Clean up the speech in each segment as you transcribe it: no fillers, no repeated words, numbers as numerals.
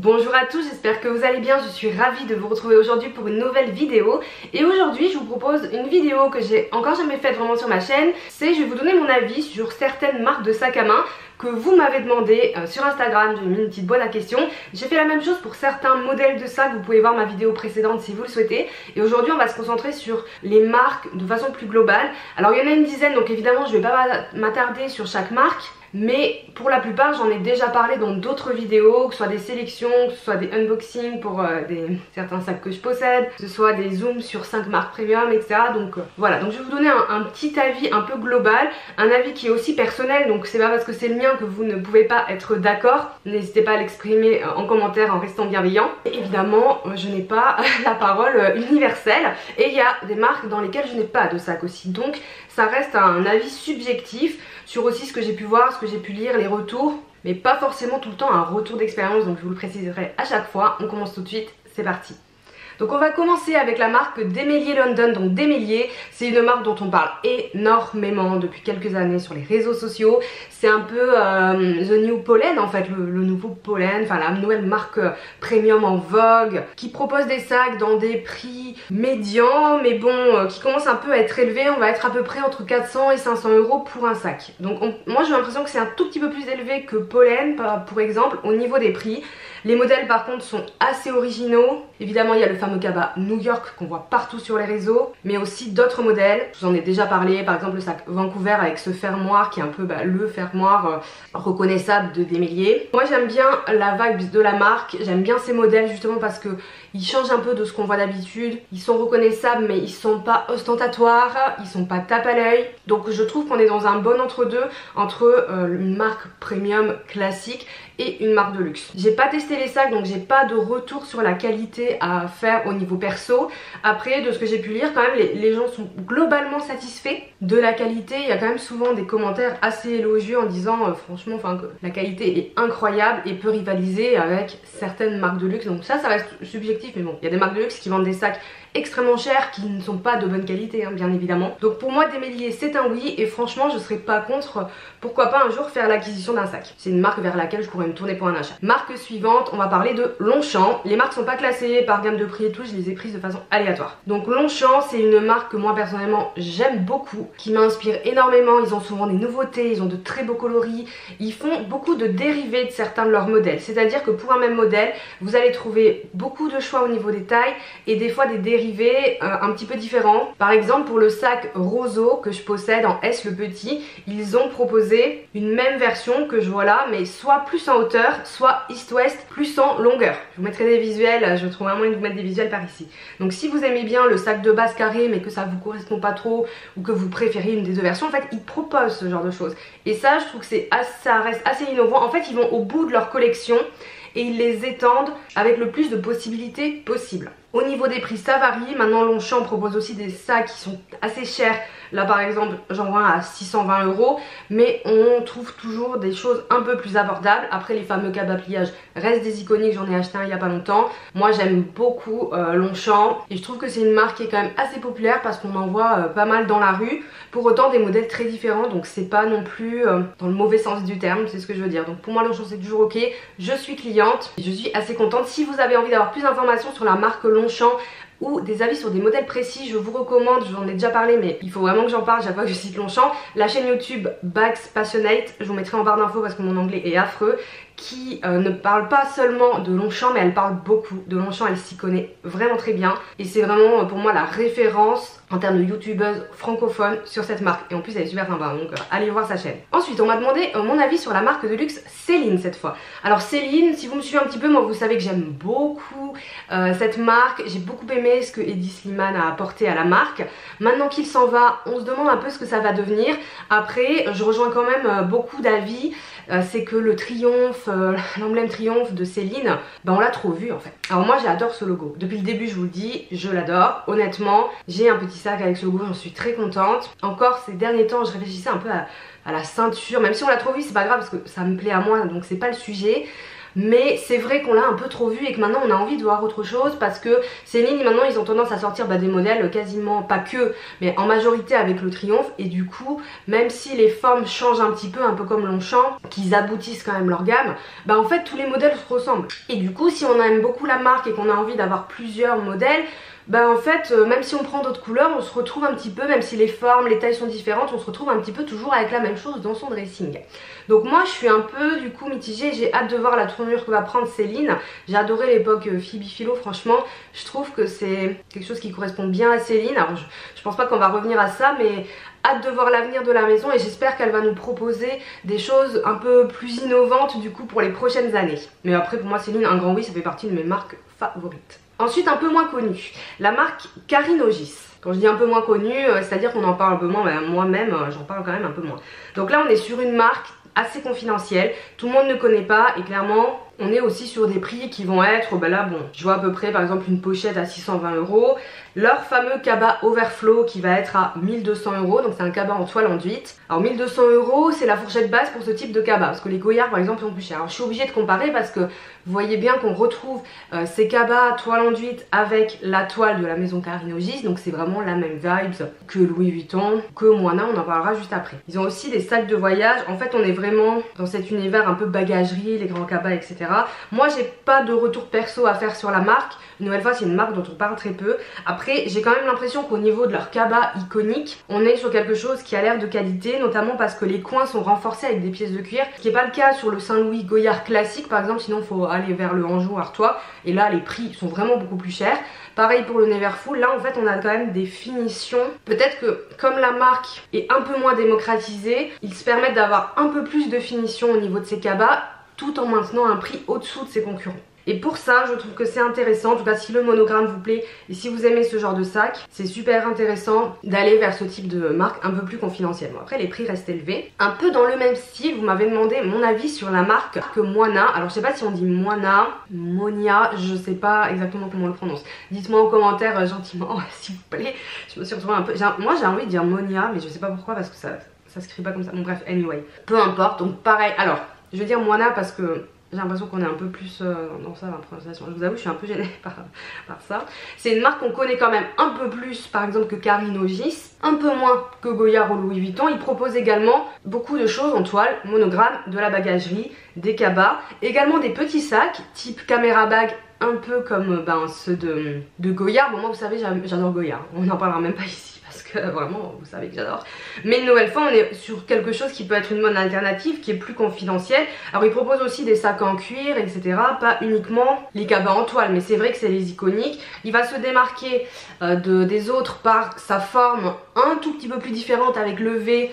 Bonjour à tous, j'espère que vous allez bien, je suis ravie de vous retrouver aujourd'hui pour une nouvelle vidéo. Et aujourd'hui je vous propose une vidéo que j'ai encore jamais faite vraiment sur ma chaîne. C'est je vais vous donner mon avis sur certaines marques de sacs à main que vous m'avez demandé sur Instagram. J'ai mis une petite boîte à questions. J'ai fait la même chose pour certains modèles de sacs, vous pouvez voir ma vidéo précédente si vous le souhaitez. Et aujourd'hui on va se concentrer sur les marques de façon plus globale. Alors il y en a une dizaine, donc évidemment je ne vais pas m'attarder sur chaque marque. Mais pour la plupart j'en ai déjà parlé dans d'autres vidéos, que ce soit des sélections, que ce soit des unboxings pour certains sacs que je possède, que ce soit des zooms sur 5 marques premium, etc. Donc voilà, donc je vais vous donner un petit avis un peu global, un avis qui est aussi personnel, donc c'est pas parce que c'est le mien que vous ne pouvez pas être d'accord. N'hésitez pas à l'exprimer en commentaire en restant bienveillant. Et évidemment je n'ai pas la parole universelle et il y a des marques dans lesquelles je n'ai pas de sac aussi, donc ça reste un avis subjectif sur aussi ce que j'ai pu voir, ce que j'ai pu lire, les retours, mais pas forcément tout le temps un retour d'expérience, donc je vous le préciserai à chaque fois. On commence tout de suite, c'est parti. Donc on va commencer avec la marque Démélier London. Donc Démélier, c'est une marque dont on parle énormément depuis quelques années sur les réseaux sociaux. C'est un peu The New Pollen en fait, le nouveau Pollen, enfin la nouvelle marque premium en vogue, qui propose des sacs dans des prix médians, mais bon, qui commence un peu à être élevé. On va être à peu près entre 400 et 500 € pour un sac. Donc moi j'ai l'impression que c'est un tout petit peu plus élevé que Pollen, pour exemple, au niveau des prix. Les modèles par contre sont assez originaux. Évidemment il y a le fameux cabas New York qu'on voit partout sur les réseaux, mais aussi d'autres modèles. Je vous en ai déjà parlé, par exemple le sac Vancouver avec ce fermoir qui est un peu le fermoir reconnaissable de Démélier. Moi j'aime bien la vibe de la marque, j'aime bien ces modèles justement parce que ils changent un peu de ce qu'on voit d'habitude. Ils sont reconnaissables mais ils sont pas ostentatoires, ils sont pas tape à l'œil. Donc je trouve qu'on est dans un bon entre-deux entre une marque premium classique et une marque de luxe. J'ai pas testé les sacs donc j'ai pas de retour sur la qualité à faire au niveau perso. Après de ce que j'ai pu lire quand même les gens sont globalement satisfaits de la qualité. Il y a quand même souvent des commentaires assez élogieux en disant franchement que la qualité est incroyable et peut rivaliser avec certaines marques de luxe. Donc ça reste subjectif mais bon, il y a des marques de luxe qui vendent des sacs extrêmement chers qui ne sont pas de bonne qualité bien évidemment. Donc pour moi Démélier c'est un oui et franchement je serais pas contre, pourquoi pas un jour faire l'acquisition d'un sac. C'est une marque vers laquelle je pourrais me tourner pour un achat. Marque suivante, on va parler de Longchamp. Les marques sont pas classées par gamme de prix et tout, je les ai prises de façon aléatoire. Donc Longchamp c'est une marque que moi personnellement j'aime beaucoup, qui m'inspire énormément. Ils ont souvent des nouveautés, ils ont de très beaux coloris, ils font beaucoup de dérivés de certains de leurs modèles, c'est à dire que pour un même modèle vous allez trouver beaucoup de choix au niveau des tailles et des fois des dérivés un petit peu différents. Par exemple pour le sac Roseau que je possède en S le petit, ils ont proposé une même version que je vois là mais soit plus en hauteur, soit East-West plus en longueur. Je vous mettrai des visuels, je trouve un moyen de vous mettre des visuels par ici. Donc si vous aimez bien le sac de base carré mais que ça vous correspond pas trop ou que vous préférez une des deux versions, en fait ils proposent ce genre de choses. Et ça je trouve que ça reste assez innovant. En fait ils vont au bout de leur collection et ils les étendent avec le plus de possibilités possible. Au niveau des prix ça varie, maintenant Longchamp propose aussi des sacs qui sont assez chers. Là par exemple j'en vois un à 620 €, mais on trouve toujours des choses un peu plus abordables. Après les fameux cabas pliage restent des iconiques, j'en ai acheté un il y a pas longtemps. Moi j'aime beaucoup Longchamp et je trouve que c'est une marque qui est quand même assez populaire parce qu'on en voit pas mal dans la rue. Pour autant des modèles très différents, donc c'est pas non plus dans le mauvais sens du terme, c'est ce que je veux dire. Donc pour moi Longchamp c'est toujours ok, je suis cliente et je suis assez contente. Si vous avez envie d'avoir plus d'informations sur la marque Longchamp ou des avis sur des modèles précis, je vous recommande, j'en ai déjà parlé mais il faut vraiment que j'en parle chaque fois que je cite Longchamp, la chaîne YouTube Bags Passionate, je vous mettrai en barre d'infos parce que mon anglais est affreux, qui ne parle pas seulement de Longchamp mais elle parle beaucoup de Longchamp, elle s'y connaît vraiment très bien et c'est vraiment pour moi la référence en termes de youtubeuse francophone sur cette marque et en plus elle est super sympa donc allez voir sa chaîne. Ensuite on m'a demandé mon avis sur la marque de luxe Céline cette fois. Alors Céline, si vous me suivez un petit peu, moi vous savez que j'aime beaucoup cette marque, j'ai beaucoup aimé ce que Hedi Slimane a apporté à la marque. Maintenant qu'il s'en va, on se demande un peu ce que ça va devenir. Après je rejoins quand même beaucoup d'avis, c'est que le triomphe, l'emblème triomphe de Céline, on l'a trop vu en fait. Alors moi j'adore ce logo, depuis le début je vous le dis, je l'adore. Honnêtement j'ai un petit sac avec ce logo, j'en suis très contente. Encore ces derniers temps je réfléchissais un peu à la ceinture, même si on l'a trop vu c'est pas grave parce que ça me plaît à moi donc c'est pas le sujet. mais c'est vrai qu'on l'a un peu trop vu et que maintenant on a envie de voir autre chose, parce que Céline maintenant ils ont tendance à sortir des modèles quasiment, pas que, mais en majorité avec le Triomphe, et du coup même si les formes changent un petit peu, un peu comme Longchamp, qu'ils aboutissent quand même leur gamme, bah en fait tous les modèles se ressemblent. Et du coup si on aime beaucoup la marque et qu'on a envie d'avoir plusieurs modèles, bah en fait même si on prend d'autres couleurs, on se retrouve un petit peu, même si les formes, les tailles sont différentes, on se retrouve un petit peu toujours avec la même chose dans son dressing. Donc moi je suis un peu du coup mitigée, j'ai hâte de voir la tournure que va prendre Céline. J'ai adoré l'époque Phoebe Philo, franchement je trouve que c'est quelque chose qui correspond bien à Céline. Alors je pense pas qu'on va revenir à ça, mais hâte de voir l'avenir de la maison, et j'espère qu'elle va nous proposer des choses un peu plus innovantes du coup pour les prochaines années. Mais après pour moi Céline, un grand oui, ça fait partie de mes marques favorites. Ensuite, un peu moins connue, la marque Karinogis. Quand je dis un peu moins connue, c'est-à-dire qu'on en parle un peu moins, moi-même j'en parle quand même un peu moins. Donc là on est sur une marque assez confidentielle, tout le monde ne connaît pas, et clairement on est aussi sur des prix qui vont être, bah là bon, je vois à peu près par exemple une pochette à 620 €, leur fameux cabas Overflow qui va être à 1200 €, donc c'est un cabas en toile enduite. Alors 1200 € c'est la fourchette basse pour ce type de cabas, parce que les Goyard par exemple sont plus chers. Alors je suis obligée de comparer parce que vous voyez bien qu'on retrouve ces cabas toile enduite avec la toile de la maison Karinogis, donc c'est vraiment la même vibe que Louis Vuitton, que Moana, on en parlera juste après. Ils ont aussi des sacs de voyage, en fait on est vraiment dans cet univers un peu bagagerie, les grands cabas etc. Moi j'ai pas de retour perso à faire sur la marque, une nouvelle fois c'est une marque dont on parle très peu. Après j'ai quand même l'impression qu'au niveau de leur cabas iconique, on est sur quelque chose qui a l'air de qualité, notamment parce que les coins sont renforcés avec des pièces de cuir, ce qui n'est pas le cas sur le Saint-Louis Goyard classique par exemple, sinon il faut aller vers le Anjou Artois, et là les prix sont vraiment beaucoup plus chers. Pareil pour le Neverfull, là en fait on a quand même des finitions. Peut-être que comme la marque est un peu moins démocratisée, ils se permettent d'avoir un peu plus de finition au niveau de ces cabas, tout en maintenant un prix au-dessous de ses concurrents. Et pour ça je trouve que c'est intéressant, en tout cas si le monogramme vous plaît et si vous aimez ce genre de sac, c'est super intéressant d'aller vers ce type de marque un peu plus confidentielle. Bon, après les prix restent élevés. Un peu dans le même style, vous m'avez demandé mon avis sur la marque Moana. Alors je sais pas si on dit Moana, Monia, je sais pas exactement comment on le prononce. Dites-moi en commentaire gentiment s'il vous plaît. Je me suis retrouvée un peu, moi j'ai envie de dire Monia mais je sais pas pourquoi parce que ça s'écrit pas comme ça. Bon bref, anyway, peu importe. Donc pareil, alors je vais dire Moana parce que j'ai l'impression qu'on est un peu plus dans ça, dans la prononciation. Je vous avoue, je suis un peu gênée par ça. C'est une marque qu'on connaît quand même un peu plus, par exemple, que Karinogis, un peu moins que Goyard ou Louis Vuitton. Ils proposent également beaucoup de choses en toile, monogramme, de la bagagerie, des cabas, également des petits sacs, type caméra bag, un peu comme ceux de Goyard. Bon, moi, vous savez, j'adore Goyard. On n'en parlera même pas ici. Parce que vraiment vous savez que j'adore. Mais une nouvelle fois on est sur quelque chose qui peut être une bonne alternative, qui est plus confidentielle. Alors ils proposent aussi des sacs en cuir etc, pas uniquement les cabas en toile, mais c'est vrai que c'est les iconiques. Il va se démarquer des autres par sa forme un tout petit peu plus différente avec le V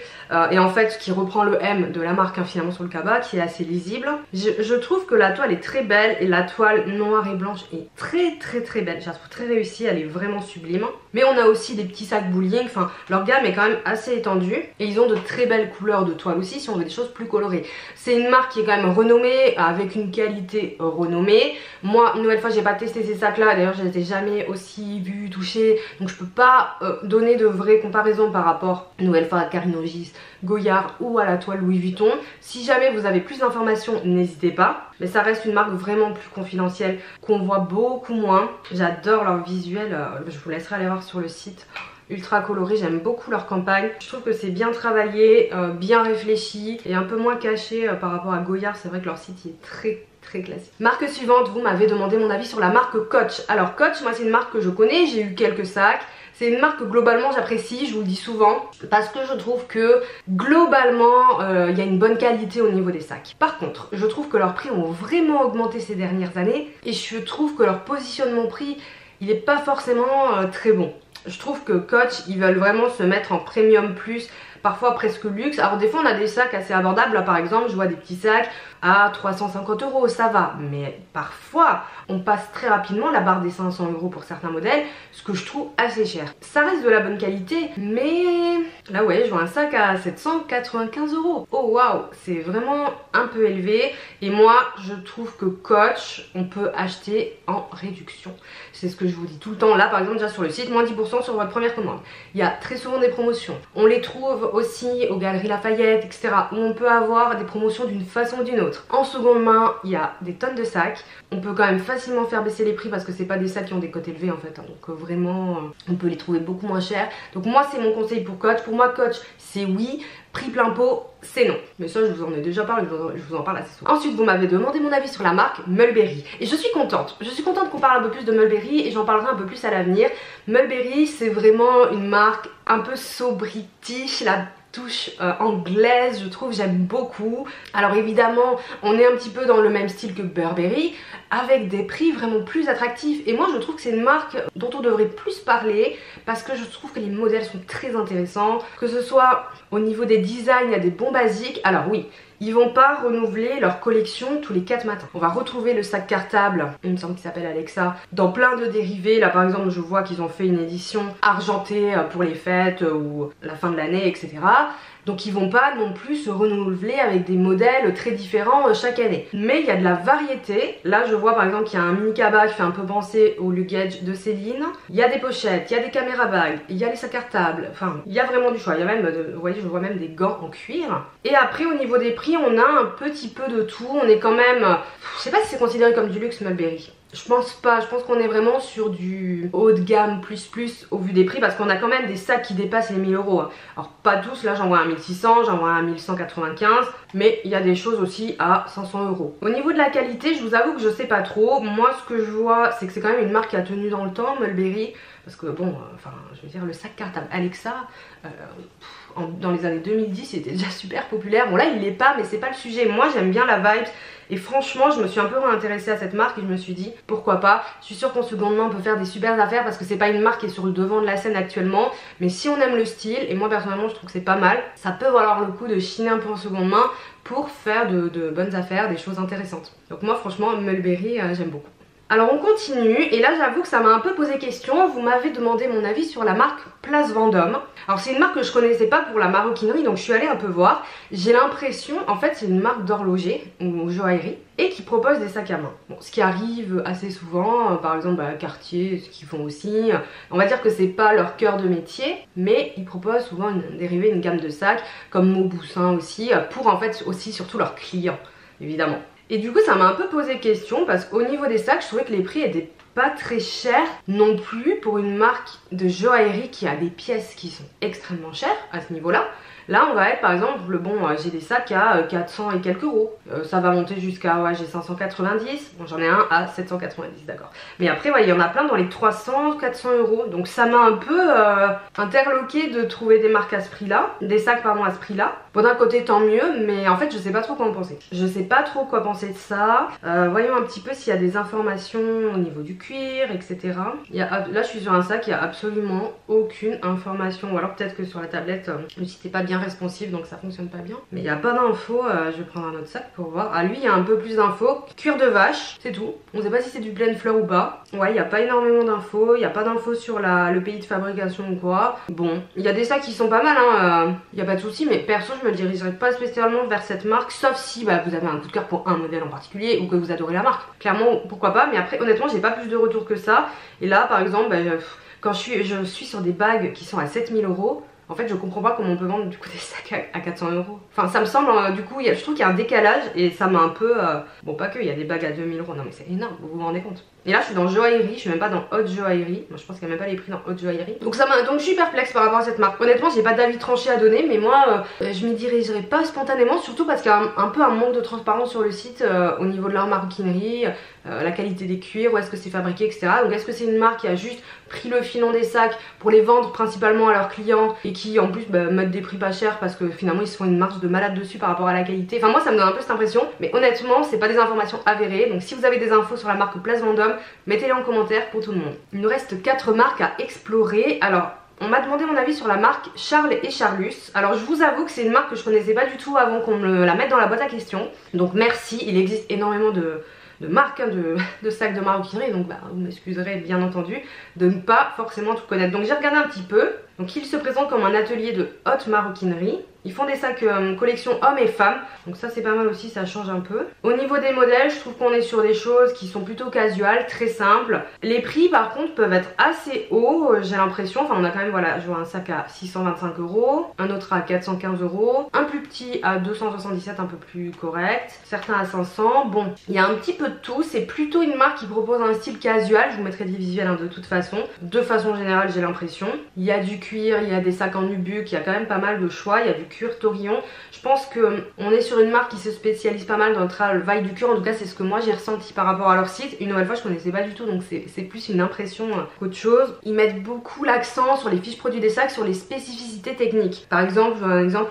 et en fait qui reprend le M de la marque finalement sur le cabas, qui est assez lisible. Je trouve que la toile est très belle et la toile noire et blanche est très belle. Je la trouve très réussie, elle est vraiment sublime. Mais on a aussi des petits sacs bouliers, enfin leur gamme est quand même assez étendue et ils ont de très belles couleurs de toile aussi si on veut des choses plus colorées. C'est une marque qui est quand même renommée, avec une qualité renommée. Moi une nouvelle fois j'ai pas testé ces sacs là, d'ailleurs je les ai jamais aussi vus, touchés, donc je peux pas donner de vraies comparaisons par rapport une nouvelle fois à Karinogis, Goyard ou à la toile Louis Vuitton. Si jamais vous avez plus d'informations n'hésitez pas, mais ça reste une marque vraiment plus confidentielle qu'on voit beaucoup moins. J'adore leur visuel, je vous laisserai aller voir sur le site. Ultra coloré, j'aime beaucoup leur campagne. Je trouve que c'est bien travaillé, bien réfléchi et un peu moins caché par rapport à Goyard. C'est vrai que leur site est très classique. Marque suivante, vous m'avez demandé mon avis sur la marque Coach. Alors Coach, moi c'est une marque que je connais, j'ai eu quelques sacs. C'est une marque que globalement j'apprécie, je vous le dis souvent, parce que je trouve que globalement il y a une bonne qualité au niveau des sacs. Par contre, je trouve que leurs prix ont vraiment augmenté ces dernières années et je trouve que leur positionnement prix, il n'est pas forcément très bon. Je trouve que Coach, ils veulent vraiment se mettre en premium plus, parfois presque luxe. Alors des fois on a des sacs assez abordables, là par exemple je vois des petits sacs à 350 €, ça va. Mais parfois on passe très rapidement la barre des 500 € pour certains modèles, ce que je trouve assez cher. Ça reste de la bonne qualité, mais là ouais je vois un sac à 795 €. Oh waouh, c'est vraiment un peu élevé. Et moi je trouve que Coach on peut acheter en réduction. C'est ce que je vous dis tout le temps. Là par exemple déjà sur le site, moins 10% sur votre première commande. Il y a très souvent des promotions. On les trouve aussi aux Galeries Lafayette, etc. où on peut avoir des promotions d'une façon ou d'une autre. En seconde main, il y a des tonnes de sacs. On peut quand même facilement faire baisser les prix parce que c'est pas des sacs qui ont des cotes élevées en fait. Donc vraiment, on peut les trouver beaucoup moins chers. Donc moi, c'est mon conseil pour Coach. Pour moi, Coach, c'est oui. Prix plein pot, c'est non. Mais ça, je vous en ai déjà parlé, je vous en parle assez souvent. Ensuite, vous m'avez demandé mon avis sur la marque Mulberry. Et je suis contente. Je suis contente qu'on parle un peu plus de Mulberry et j'en parlerai un peu plus à l'avenir. Mulberry, c'est vraiment une marque un peu so british, la touche anglaise, je trouve, j'aime beaucoup. Alors évidemment, on est un petit peu dans le même style que Burberry, avec des prix vraiment plus attractifs. Et moi, je trouve que c'est une marque dont on devrait plus parler, parce que je trouve que les modèles sont très intéressants, que ce soit au niveau des designs, il y a des bons basiques. Alors oui, ils vont pas renouveler leur collection tous les 4 matins. On va retrouver le sac cartable, il me semble qu'il s'appelle Alexa, dans plein de dérivés. Là par exemple, je vois qu'ils ont fait une édition argentée pour les fêtes ou la fin de l'année, etc. Donc ils vont pas non plus se renouveler avec des modèles très différents chaque année. Mais il y a de la variété. Là je vois par exemple qu'il y a un mini cabas qui fait un peu penser au luggage de Céline. Il y a des pochettes, il y a des caméras bags, il y a les sacs cartables. Enfin, il y a vraiment du choix. Il y a même, vous voyez, je vois même des gants en cuir. Et après au niveau des prix, on a un petit peu de tout. On est quand même, je sais pas si c'est considéré comme du luxe Mulberry. Je pense pas, je pense qu'on est vraiment sur du haut de gamme plus au vu des prix, parce qu'on a quand même des sacs qui dépassent les 1000 €. Alors pas tous, là j'en vois un 1600, j'en vois un 1195, mais il y a des choses aussi à 500 €. Au niveau de la qualité, je vous avoue que je sais pas trop. Moi ce que je vois, c'est que c'est quand même une marque qui a tenu dans le temps, Mulberry, parce que bon, enfin je veux dire, le sac cartable Alexa, dans les années 2010 il était déjà super populaire. Bon là il l'est pas, mais c'est pas le sujet. Moi j'aime bien la vibe. Et franchement, je me suis un peu réintéressée à cette marque et je me suis dit pourquoi pas. Je suis sûre qu'en seconde main on peut faire des super affaires, parce que c'est pas une marque qui est sur le devant de la scène actuellement. Mais si on aime le style, et moi personnellement je trouve que c'est pas mal, ça peut valoir le coup de chiner un peu en seconde main pour faire de bonnes affaires, des choses intéressantes. Donc moi franchement Mulberry, j'aime beaucoup. Alors on continue, et là j'avoue que ça m'a un peu posé question. Vous m'avez demandé mon avis sur la marque Place Vendôme. Alors c'est une marque que je connaissais pas pour la maroquinerie, donc je suis allée un peu voir. J'ai l'impression, en fait c'est une marque d'horloger ou joaillerie, et qui propose des sacs à main. Bon, ce qui arrive assez souvent, par exemple Cartier, ce qu'ils font aussi. On va dire que c'est pas leur cœur de métier, mais ils proposent souvent une gamme de sacs, comme Mauboussin aussi, pour en fait aussi surtout leurs clients, évidemment. Et du coup ça m'a un peu posé question, parce qu'au niveau des sacs je trouvais que les prix étaient pas très chers non plus pour une marque de joaillerie qui a des pièces qui sont extrêmement chères à ce niveau là. Là on va être par exemple, bon j'ai des sacs à 400 et quelques euros, ça va monter jusqu'à, ouais j'ai 590, bon j'en ai un à 790 d'accord. Mais après ouais, il y en a plein dans les 300, 400 €, donc ça m'a un peu interloqué de trouver des marques à ce prix là, des sacs pardon à ce prix là. Bon d'un côté tant mieux, mais en fait je sais pas trop quoi en penser. Je sais pas trop quoi penser de ça. Voyons un petit peu s'il y a des informations au niveau du cuir, etc. Là je suis sur un sac, il n'y a absolument aucune information, ou alors peut-être que sur la tablette le site n'est pas bien responsive donc ça fonctionne pas bien, mais il n'y a pas d'infos. Je vais prendre un autre sac pour voir. Ah lui il y a un peu plus d'infos, cuir de vache, c'est tout. On sait pas si c'est du pleine fleur ou pas. Ouais, il n'y a pas énormément d'infos, il n'y a pas d'infos sur le pays de fabrication ou quoi. Bon, il y a des sacs qui sont pas mal hein, il n'y a pas de souci, mais perso je me dirigerai pas spécialement vers cette marque, sauf si vous avez un coup de cœur pour un modèle en particulier ou que vous adorez la marque. Clairement pourquoi pas, mais après honnêtement j'ai pas plus de retours que ça. Et là par exemple quand je suis sur des bagues qui sont à 7000 €, en fait je comprends pas comment on peut vendre du coup des sacs à 400 €. Enfin ça me semble du coup, je trouve qu'il y a un décalage et ça m'a un peu... Bon pas que, il y a des bagues à 2000 €, non mais c'est énorme, vous vous rendez compte. Et là je suis dans joaillerie, je suis même pas dans haute joaillerie. Moi je pense qu'il n'y a même pas les prix dans haute joaillerie. Donc je suis perplexe par rapport à cette marque. Honnêtement j'ai pas d'avis tranché à donner, mais moi je m'y dirigerai pas spontanément, surtout parce qu'il y a un peu un manque de transparence sur le site au niveau de leur maroquinerie, la qualité des cuirs, où est-ce que c'est fabriqué, etc. Donc est-ce que c'est une marque qui a juste pris le filon des sacs pour les vendre principalement à leurs clients et qui en plus mettent des prix pas chers parce que finalement ils se font une marge de malade dessus par rapport à la qualité. Enfin moi ça me donne un peu cette impression, mais honnêtement c'est pas des informations avérées. Donc si vous avez des infos sur la marque Place Vendôme, mettez-les en commentaire pour tout le monde. Il nous reste 4 marques à explorer. Alors on m'a demandé mon avis sur la marque Charles et Charlus. Alors je vous avoue que c'est une marque que je connaissais pas du tout avant qu'on me la mette dans la boîte à questions. Donc merci, il existe énormément de marques, hein, de sacs de maroquinerie, donc vous m'excuserez bien entendu de ne pas forcément tout connaître. Donc j'ai regardé un petit peu. Donc il se présente comme un atelier de haute maroquinerie. Ils font des sacs collection hommes et femmes, donc ça c'est pas mal aussi, ça change un peu. Au niveau des modèles, je trouve qu'on est sur des choses qui sont plutôt casual, très simples. Les prix par contre peuvent être assez hauts, j'ai l'impression. Enfin on a quand même, voilà, je vois un sac à 625 €, un autre à 415 €, un plus petit à 277, un peu plus correct, certains à 500. Bon, il y a un petit peu de tout, c'est plutôt une marque qui propose un style casual. Je vous mettrai des visuels de toute façon. De façon générale j'ai l'impression. Il y a du cuir, il y a des sacs en nubuck, il y a quand même pas mal de choix. Il y a du cuir Torillon. Je pense que on est sur une marque qui se spécialise pas mal dans le travail du cuir. En tout cas c'est ce que moi j'ai ressenti par rapport à leur site. Une nouvelle fois je connaissais pas du tout, donc c'est plus une impression qu'autre chose. Ils mettent beaucoup l'accent sur les fiches produits des sacs, sur les spécificités techniques. Par exemple,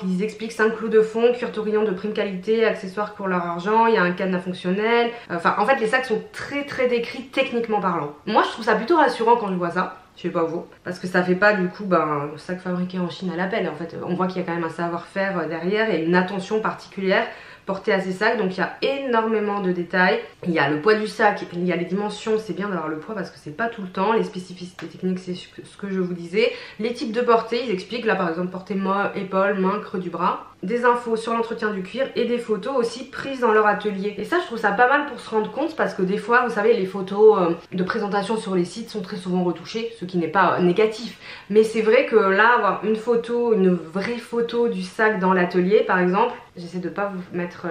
ils expliquent 5 clous de fond, cuir Torillon de prime qualité, accessoires pour leur argent, il y a un cadenas fonctionnel. Enfin en fait les sacs sont très décrits techniquement parlant. Moi je trouve ça plutôt rassurant quand je vois ça. Je sais pas vous, parce que ça fait pas du coup un sac fabriqué en Chine à l'appel. En fait on voit qu'il y a quand même un savoir-faire derrière et une attention particulière portée à ces sacs, donc il y a énormément de détails. Il y a le poids du sac, il y a les dimensions, c'est bien d'avoir le poids parce que c'est pas tout le temps. Les spécificités techniques, c'est ce que je vous disais. Les types de portées, ils expliquent là par exemple portée épaule, main, creux du bras. Des infos sur l'entretien du cuir et des photos aussi prises dans leur atelier. Et ça je trouve ça pas mal pour se rendre compte, parce que des fois vous savez les photos de présentation sur les sites sont très souvent retouchées, ce qui n'est pas négatif. Mais c'est vrai que là avoir une photo, une vraie photo du sac dans l'atelier par exemple, j'essaie de pas vous mettre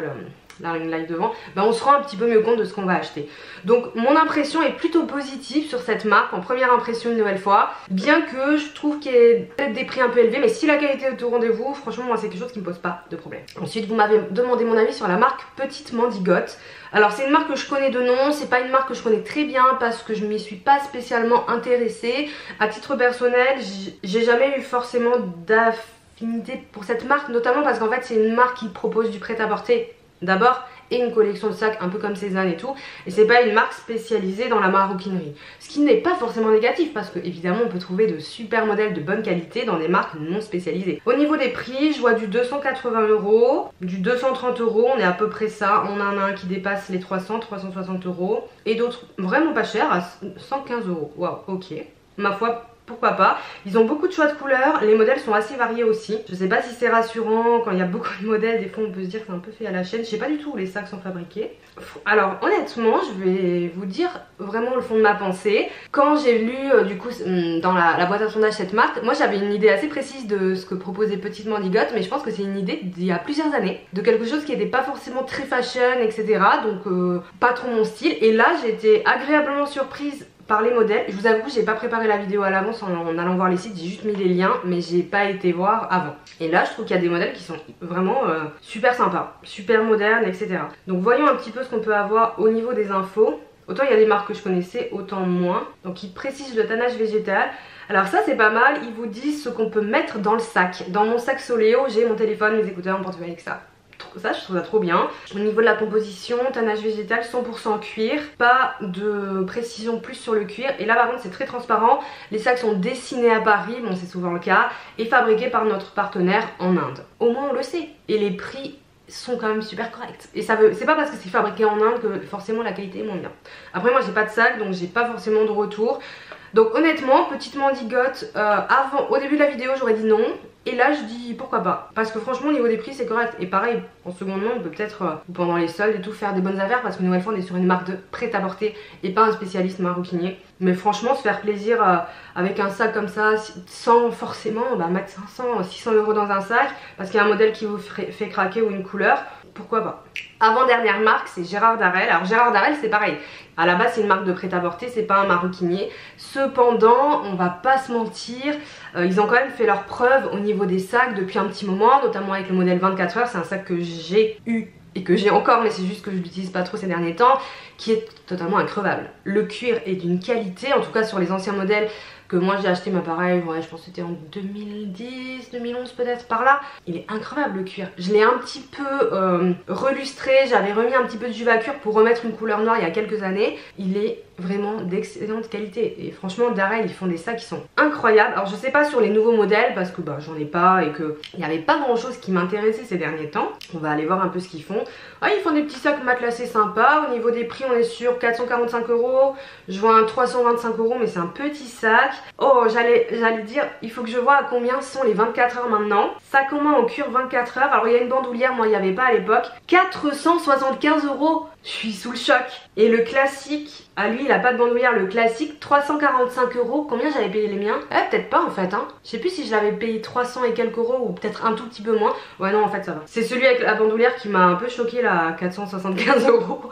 la ring light devant, on se rend un petit peu mieux compte de ce qu'on va acheter. Donc mon impression est plutôt positive sur cette marque, en première impression une nouvelle fois, bien que je trouve qu'il y ait peut-être des prix un peu élevés, mais si la qualité est au rendez-vous, franchement moi c'est quelque chose qui me pose pas de problème. Ensuite vous m'avez demandé mon avis sur la marque Petite Mandigote. Alors c'est une marque que je connais de nom, c'est pas une marque que je connais très bien parce que je m'y suis pas spécialement intéressée. À titre personnel, j'ai jamais eu forcément d'affinité pour cette marque, notamment parce qu'en fait c'est une marque qui propose du prêt-à-porter d'abord et une collection de sacs un peu comme Cézanne et tout, et c'est pas une marque spécialisée dans la maroquinerie, ce qui n'est pas forcément négatif parce que évidemment on peut trouver de super modèles de bonne qualité dans des marques non spécialisées. Au niveau des prix, je vois du 280 €, du 230 €, on est à peu près ça. On en a un qui dépasse les 360 € et d'autres vraiment pas chers à 115 €. Waouh, ok, ma foi pourquoi pas. Ils ont beaucoup de choix de couleurs, les modèles sont assez variés aussi. Je sais pas si c'est rassurant, quand il y a beaucoup de modèles, des fois on peut se dire que c'est un peu fait à la chaîne. Je sais pas du tout où les sacs sont fabriqués. Alors honnêtement, je vais vous dire vraiment le fond de ma pensée. Quand j'ai lu du coup dans la boîte à sondage cette marque, moi j'avais une idée assez précise de ce que proposait Petite Mandigote, mais je pense que c'est une idée d'il y a plusieurs années, de quelque chose qui n'était pas forcément très fashion, etc. Donc pas trop mon style. Et là j'ai été agréablement surprise par les modèles. Je vous avoue que j'ai pas préparé la vidéo à l'avance en allant voir les sites, j'ai juste mis les liens mais j'ai pas été voir avant. Et là je trouve qu'il y a des modèles qui sont vraiment super sympas, super modernes, etc. Donc voyons un petit peu ce qu'on peut avoir au niveau des infos. Autant il y a des marques que je connaissais, autant moins. Donc ils précisent le tannage végétal. Alors ça c'est pas mal, ils vous disent ce qu'on peut mettre dans le sac. Dans mon sac Soléo, j'ai mon téléphone, mes écouteurs, mon portefeuille avec ça. Ça je trouve ça trop bien. Au niveau de la composition, tannage végétal 100% cuir, pas de précision plus sur le cuir. Et là par contre c'est très transparent, les sacs sont dessinés à Paris, bon c'est souvent le cas, et fabriqués par notre partenaire en Inde. Au moins on le sait. Et les prix sont quand même super corrects. Et c'est pas parce que c'est fabriqué en Inde que forcément la qualité est moins bien. Après moi j'ai pas de sac donc j'ai pas forcément de retour. Donc honnêtement, Petite Mandigote, au début de la vidéo j'aurais dit non. Et là je dis pourquoi pas, parce que franchement au niveau des prix c'est correct. Et pareil en seconde main on peut peut-être pendant les soldes et tout faire des bonnes affaires, parce qu'une nouvelle fois on est sur une marque de prêt-à-porter et pas un spécialiste maroquinier. Mais franchement se faire plaisir avec un sac comme ça sans forcément mettre 500, 600 € dans un sac parce qu'il y a un modèle qui vous fait craquer ou une couleur, pourquoi pas. Avant-dernière marque c'est Gérard Darel. Alors Gérard Darel c'est pareil, à la base c'est une marque de prêt-à-porter, c'est pas un maroquinier. Cependant on va pas se mentir, ils ont quand même fait leurs preuves au niveau des sacs depuis un petit moment, notamment avec le modèle 24 heures. C'est un sac que j'ai eu et que j'ai encore, mais c'est juste que je l'utilise pas trop ces derniers temps, qui est totalement increvable. Le cuir est d'une qualité, en tout cas sur les anciens modèles que moi j'ai acheté, mais pareil, ouais, je pense que c'était en 2010, 2011 peut-être par là. Il est incroyable le cuir. Je l'ai un petit peu relustré, j'avais remis un petit peu de Juvacure pour remettre une couleur noire il y a quelques années. Il est vraiment d'excellente qualité et franchement Darel ils font des sacs qui sont incroyables. Alors je sais pas sur les nouveaux modèles parce que j'en ai pas et que il n'y avait pas grand chose qui m'intéressait ces derniers temps. On va aller voir un peu ce qu'ils font. Ouais, ils font des petits sacs matelassés sympas. Au niveau des prix on est sur 445 €. Je vois un 325 € mais c'est un petit sac. Oh, j'allais dire, il faut que je vois à combien sont les 24 heures maintenant. Sac en main en cuir 24 heures. Alors il y a une bandoulière, moi il n'y avait pas à l'époque. 475 €. Je suis sous le choc. Et le classique, ah lui il a pas de bandoulière, le classique 345 €. Combien j'avais payé les miens? Peut-être pas en fait hein. Je sais plus si je l'avais payé 300 et quelques euros ou peut-être un tout petit peu moins. Ouais non en fait ça va. C'est celui avec la bandoulière qui m'a un peu choqué là, 475 €.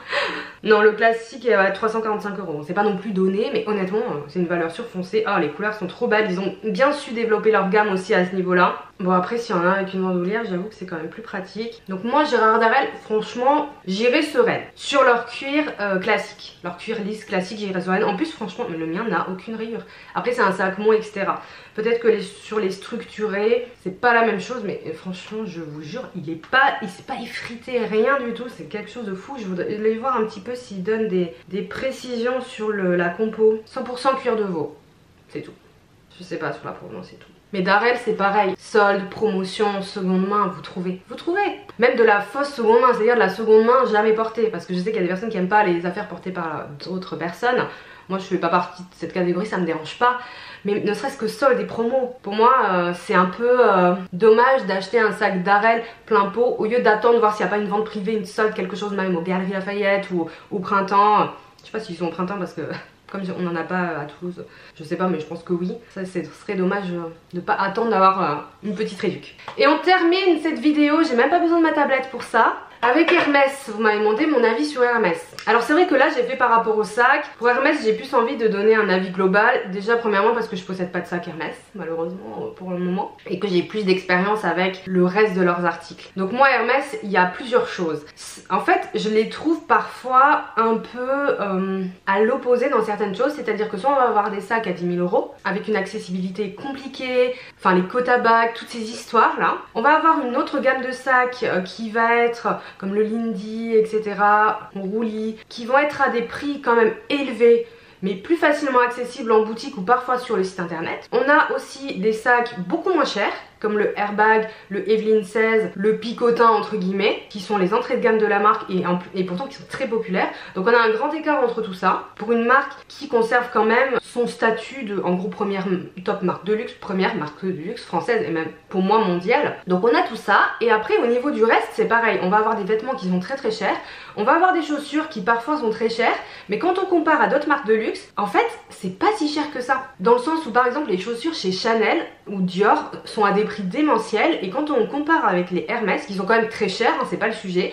Non le classique est à 345 €. C'est pas non plus donné mais honnêtement c'est une valeur surfoncée. Oh les couleurs sont trop belles, ils ont bien su développer leur gamme aussi à ce niveau là. Bon après s'il y en a avec une bandoulière j'avoue que c'est quand même plus pratique. Donc moi Gérard Darel franchement j'irai sereine sur leur cuir classique. Leur cuir lisse classique j'irai sereine. En plus franchement le mien n'a aucune rayure. Après c'est un sac mon etc. Peut-être que sur les structurés c'est pas la même chose mais franchement je vous jure il s'est pas effrité rien du tout. C'est quelque chose de fou. Je voudrais voir un petit peu s'il donne des précisions sur la compo. 100% cuir de veau. C'est tout. Je sais pas sur la provenance c'est tout. Mais Darel c'est pareil, solde, promotion, seconde main, vous trouvez. Même de la fausse seconde main, c'est-à-dire de la seconde main jamais portée. Parce que je sais qu'il y a des personnes qui aiment pas les affaires portées par d'autres personnes. Moi je fais pas partie de cette catégorie, ça me dérange pas. Mais ne serait-ce que solde et promo, pour moi c'est un peu dommage d'acheter un sac Darel plein pot au lieu d'attendre voir s'il n'y a pas une vente privée, une solde, quelque chose même aux Galeries Lafayette ou au printemps. Je sais pas s'ils sont au printemps parce que comme on n'en a pas à Toulouse, je sais pas mais je pense que oui. Ça ce serait dommage de pas attendre d'avoir une petite réduc. Et on termine cette vidéo, j'ai même pas besoin de ma tablette pour ça. Avec Hermès, vous m'avez demandé mon avis sur Hermès. Alors c'est vrai que là j'ai fait par rapport au sac. Pour Hermès j'ai plus envie de donner un avis global. Déjà premièrement parce que je possède pas de sac Hermès malheureusement pour le moment. Et que j'ai plus d'expérience avec le reste de leurs articles. Donc moi Hermès il y a plusieurs choses. En fait je les trouve parfois un peu à l'opposé dans certaines choses. C'est-à-dire que soit on va avoir des sacs à 10 000 € avec une accessibilité compliquée. Enfin les quota bags, toutes ces histoires là. On va avoir une autre gamme de sacs qui va être comme le Lindy, etc., Roulis, qui vont être à des prix quand même élevés, mais plus facilement accessibles en boutique ou parfois sur le site internet. On a aussi des sacs beaucoup moins chers, comme le Airbag, le Evelyn 16, le Picotin entre guillemets, qui sont les entrées de gamme de la marque et pourtant qui sont très populaires. Donc on a un grand écart entre tout ça, pour une marque qui conserve quand même son statut de, en gros, première top marque de luxe, première marque de luxe française et même pour moi mondiale. Donc on a tout ça, et après au niveau du reste c'est pareil, on va avoir des vêtements qui sont très très chers, on va avoir des chaussures qui parfois sont très chères, mais quand on compare à d'autres marques de luxe, en fait c'est pas si cher que ça. Dans le sens où par exemple les chaussures chez Chanel ou Dior sont à des prix démentiels, et quand on compare avec les Hermès qui sont quand même très chers, hein, c'est pas le sujet,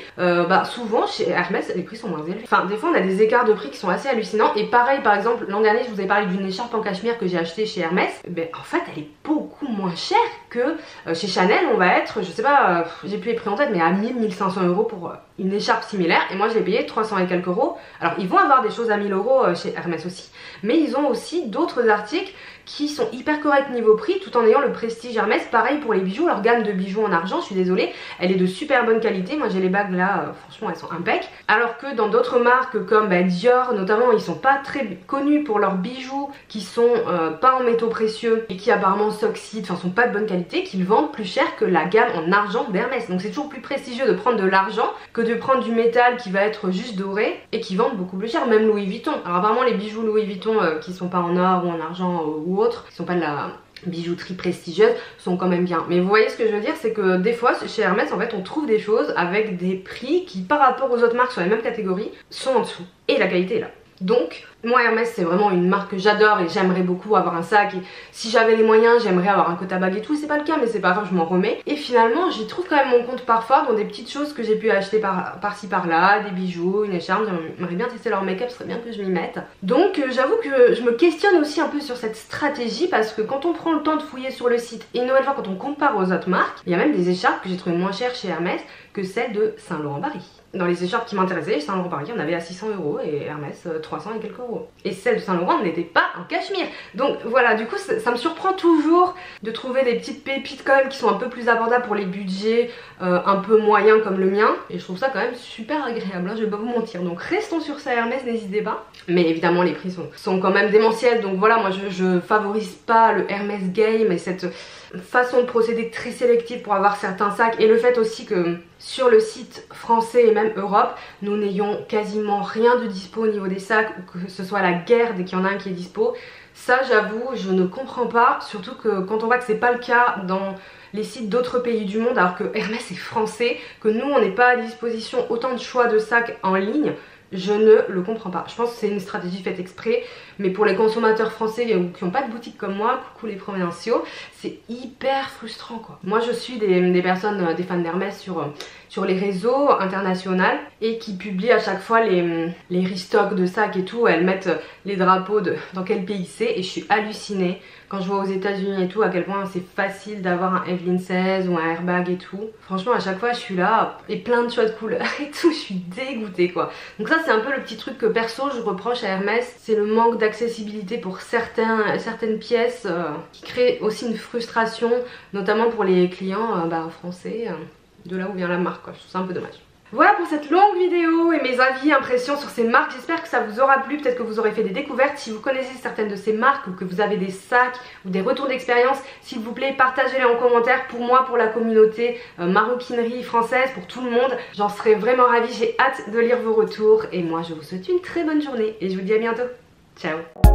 souvent chez Hermès les prix sont moins élevés. Enfin des fois on a des écarts de prix qui sont assez hallucinants. Et pareil par exemple l'an dernier je vous ai parlé d'une écharpe en cachemire que j'ai acheté chez Hermès, en fait elle est beaucoup moins chère que chez Chanel. On va être, je sais pas, j'ai plus les prix en tête, mais à 1000-1500 € pour une écharpe similaire, et moi je l'ai payé 300 et quelques euros. Alors ils vont avoir des choses à 1000 € chez Hermès aussi, mais ils ont aussi d'autres articles qui sont hyper corrects niveau prix tout en ayant le prestige Hermès. Pareil pour les bijoux, leur gamme de bijoux en argent, je suis désolée, elle est de super bonne qualité. Moi j'ai les bagues là, franchement elles sont impeccables. Alors que dans d'autres marques comme Dior notamment, ils sont pas très connus pour leurs bijoux qui sont pas en métaux précieux et qui apparemment s'oxydent, enfin sont pas de bonne qualité, qu'ils vendent plus cher que la gamme en argent d'Hermès. Donc c'est toujours plus prestigieux de prendre de l'argent que de prendre du métal qui va être juste doré et qui vendent beaucoup plus cher. Même Louis Vuitton, alors apparemment les bijoux Louis Vuitton qui sont pas en or ou en argent ou autres, qui sont pas de la bijouterie prestigieuse, sont quand même bien. Mais vous voyez ce que je veux dire, c'est que des fois chez Hermès en fait on trouve des choses avec des prix qui par rapport aux autres marques sur les mêmes catégories sont en dessous, et la qualité est là. Donc moi Hermès c'est vraiment une marque que j'adore et j'aimerais beaucoup avoir un sac, et si j'avais les moyens j'aimerais avoir un quota bag et tout. C'est pas le cas mais c'est pas grave, je m'en remets. Et finalement j'y trouve quand même mon compte parfois dans des petites choses que j'ai pu acheter par-ci par-là, des bijoux, une écharpe. J'aimerais bien tester leur make-up, ce serait bien que je m'y mette. Donc j'avoue que je me questionne aussi un peu sur cette stratégie, parce que quand on prend le temps de fouiller sur le site, et une nouvelle fois quand on compare aux autres marques, il y a même des écharpes que j'ai trouvées moins chères chez Hermès que celles de Saint Laurent Paris. Dans les écharpes qui m'intéressaient, Saint Laurent Paris on avait à 600 € et Hermès 300 et quelques euros. Et celle de Saint Laurent n'était pas en cachemire. Donc voilà, du coup ça me surprend toujours de trouver des petites pépites quand même qui sont un peu plus abordables pour les budgets un peu moyens comme le mien. Et je trouve ça quand même super agréable, hein, je vais pas vous mentir. Donc restons sur ça Hermès, n'hésitez pas. Mais évidemment les prix sont quand même démentiels. Donc voilà, moi je favorise pas le Hermès game et cette façon de procéder très sélective pour avoir certains sacs, et le fait aussi que sur le site français et même Europe nous n'ayons quasiment rien de dispo au niveau des sacs, ou que ce soit la guerre dès qu'il y en a un qui est dispo. Ça j'avoue je ne comprends pas, surtout que quand on voit que c'est pas le cas dans les sites d'autres pays du monde, alors que Hermès est français, que nous on n'est pas à disposition autant de choix de sacs en ligne. Je ne le comprends pas. Je pense que c'est une stratégie faite exprès, mais pour les consommateurs français qui n'ont pas de boutique comme moi, coucou les provinciaux, c'est hyper frustrant quoi. Moi je suis des personnes, des fans d'Hermès sur les réseaux internationaux et qui publient à chaque fois les restocks de sacs et tout. Elles mettent les drapeaux dans quel pays c'est et je suis hallucinée quand je vois aux États-Unis et tout à quel point c'est facile d'avoir un Evelyn 16 ou un airbag et tout. Franchement à chaque fois je suis là et plein de choix de couleurs et tout, je suis dégoûtée quoi. Donc ça c'est un peu le petit truc que perso je reproche à Hermès, c'est le manque d'accessibilité pour certaines pièces qui crée aussi une frustration, notamment pour les clients français, de là où vient la marque quoi. Je trouve ça un peu dommage. Voilà pour cette longue vidéo et mes avis, impressions sur ces marques. J'espère que ça vous aura plu, peut-être que vous aurez fait des découvertes. Si vous connaissez certaines de ces marques ou que vous avez des sacs ou des retours d'expérience, s'il vous plaît partagez-les en commentaire pour moi, pour la communauté maroquinerie française, pour tout le monde. J'en serais vraiment ravie, j'ai hâte de lire vos retours et moi je vous souhaite une très bonne journée et je vous dis à bientôt. Ciao.